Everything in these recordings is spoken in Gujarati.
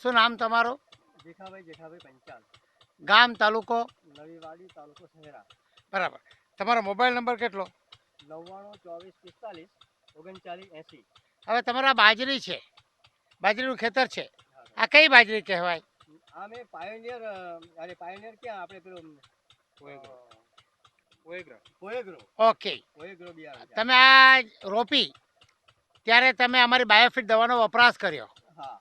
શું નામ તમારું? જેઠાભાઈ પંચાલ, ગામ, તાલુકો? નવી વાડી, તાલુકો શહેરા. બરાબર. તમારો મોબાઈલ નંબર કેટલો? 9924453980. હવે તમારા બાજરી છે, બાજરીનું ખેતર છે, આ કઈ બાજરી કહેવાય? આ મેં પાયોનિયર, પાયોનિયર ક્યાં આપણે પેલું પોએગ્રો ઓકે. બિયારણ. તમે આ રોપી ત્યારે તમે અમારી બાયોફિટ દવાનો વપરાશ કર્યો? હા.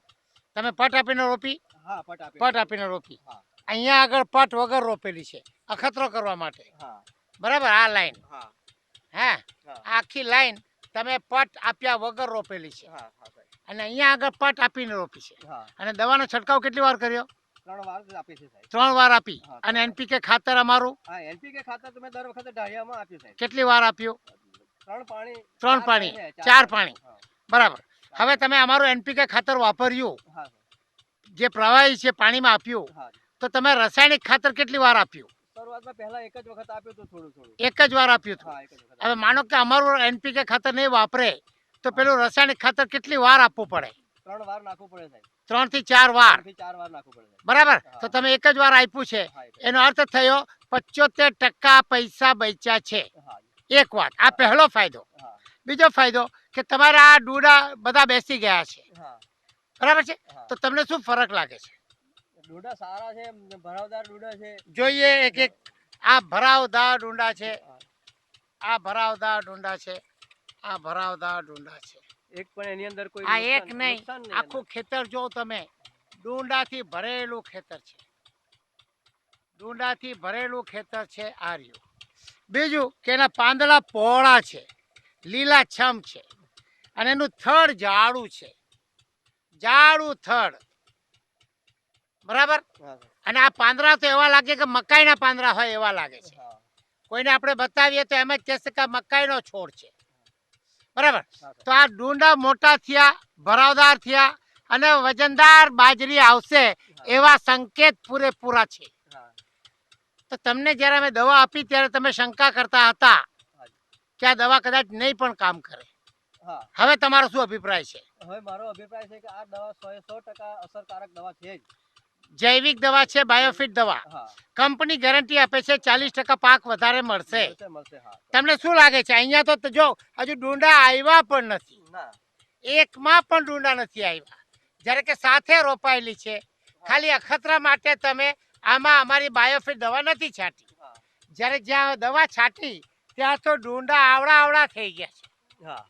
તમે પટ આપીને રોપી? હા, પટ આપીને રોપી. હા. અહીંયા આગળ પટ વગર રોપેલી છે, અખતરો કરવા માટે. હા. બરાબર. આ લાઈન, હા, હા, આખી લાઈન તમે પટ આપ્યા વગર રોપેલી છે. હા, અને અહીંયા આગળ પટ આપીને રોપી છે. હા. અને દવાનો છંટકાવ કેટલી વાર કર્યો? 3 વાર આપી છે સાહેબ. 3 વાર આપી. હા, અને એનપીકે ખાતર અમારું? હા, એનપીકે ખાતર તમે દર વખતે ઢાળિયામાં આપ્યું સાહેબ. કેટલી વાર આપ્યું? 3 પાણી, 3 પાણી, 4 પાણી. હા. બરાબર. હવે તમે અમારું એનપીકે ખાતર વાપર્યું, હા, જે પ્રવાહી છે પાણીમાં આપ્યું, હા. તો તમે રાસાયણિક ખાતર કેટલી વાર આપ્યું? શરૂઆતમાં પહેલા એક જ વખત આપ્યું હતું, થોડું. એક જ વાર આપ્યું હતું. હા, એક જ વખત. હવે માનો કે અમારું એનપીકે ખાતર નહીં વાપરે તો પેલું રાસાયણિક ખાતર કેટલી વાર આપવું પડે? 3 વાર નાખવું પડે સાહેબ. 3 થી 4 વાર. 3 થી 4 વાર નાખવું પડે સાહેબ. બરાબર. હા. તો તમે એક જ વાર આપ્યું છે, હા, એક જ. એનો અર્થ થયો 75% પૈસા બચ્યા છે. હા. એક વાત, આ પહેલો ફાયદો. હા. બીજો ફાયદો કે તમારા આ ડૂડા બધા બેસી ગયા છે. હા. બરાબર છે. હા. તો તમને શું ફરક લાગે છે? ડૂડા સારા છે, ભરાવદાર ડૂડા છે. જોઈએ એક એક. આ ભરાવદાર ડુંડા છે, આ ભરાવદાર ડુંડા છે, આ ભરાવદાર ડુંડા છે. એક પણ એની અંદર કોઈ આ એક નુકસાન નહીં, નહીં. આખું ખેતર જો તમે, ડુંડાથી ભરેલું ખેતર છે. ડુંડાથી ભરેલું ખેતર છે આ રહ્યું. બીજું કે એના પાંદડા પહોળા છે, લીલાછમ છે, અને એનું થડ જાડું છે, જાડું થડ. બરાબર. હા. અને આ પાંદડા તો એવા લાગે કે મકાઈના પાંદડા હોય એવા લાગે છે. હા. કોઈને આપણે બતાવીએ તો એમ જ કહેશે કે મકાઈનો છોડ છે. બરાબર. હા. તો આ ડુંડા મોટા થયા, ભરાવદાર થયા અને વજનદાર બાજરી આવશે એવા સંકેત પૂરેપૂરા છે. હા. તો તમને જ્યારે અમે દવા આપી ત્યારે તમે શંકા કરતા હતા કે આ દવા કદાચ નહીં પણ કામ કરે. હા. હવે તમારો શું અભિપ્રાય છે? હવે મારો અભિપ્રાય છે કે આ દવા 100% અસરકારક દવા છે જ. જૈવિક દવા છે, બાયોફિટ દવા. હા. કંપની ગેરંટી આપે છે 40% પાક વધારે મળશે. મળશે. હા. તમને શું લાગે છે? અહીંયા તો જો હજુ ડુંડા આવ્યા પણ નથી, ના. એકમાં પણ ડુંડા નથી આવ્યા, જ્યારે કે સાથે રોપાયેલી છે. ખાલી અખતરા માટે તમે આમાં અમારી બાયોફિટ દવા નથી છાંટી. હા. જ્યારે જ્યાં દવા છાંટી ત્યાં તો ડુંડા આવડા થઈ ગયા છે. હા.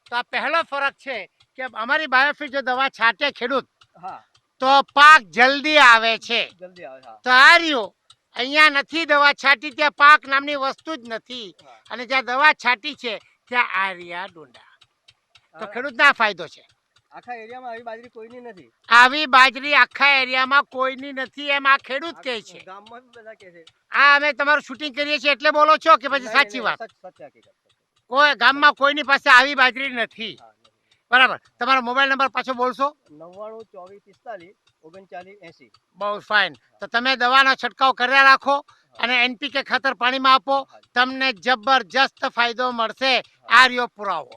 તો આ પહેલો ફરક છે કે અમારી બાયોફિટ જો દવા છાંટે ખેડૂત, હા. તો પાક જલ્દી આવે છે. જલ્દી આવે. હા. તો આ રહ્યું, અહીંયા નથી દવા છાંટી ત્યાં પાક નામની વસ્તુ જ નથી. હા. અને જ્યાં દવા છાંટી છે ત્યાં આ રહ્યા ડુંડા. તો ખેડૂતને આ ફાયદો છે. આખા એરિયામાં આવી બાજરી કોઈની નથી. આવી બાજરી આખા એરિયામાં કોઈની નથી એમ આ ખેડૂત કહે છે. ગામમાં બી બધા કહે છે. આ અમે તમારું શૂટિંગ કરીએ છીએ એટલે બોલો છો કે પછી સાચી વાત? સત્ય હકીકત. કોઈ ગામમાં કોઈની પાસે આવી બાજરી નથી. હા. બરાબર. તમારો મોબાઈલ નંબર પાછો બોલશો? 9924453980. બહુ ફાઇન. તો તમે દવાનો છંટકાવ કર્યા રાખો અને એનપીકે ખાતર પાણીમાં આપો, તમને જબરજસ્ત ફાયદો મળશે. આ રહ્યો પુરાવો.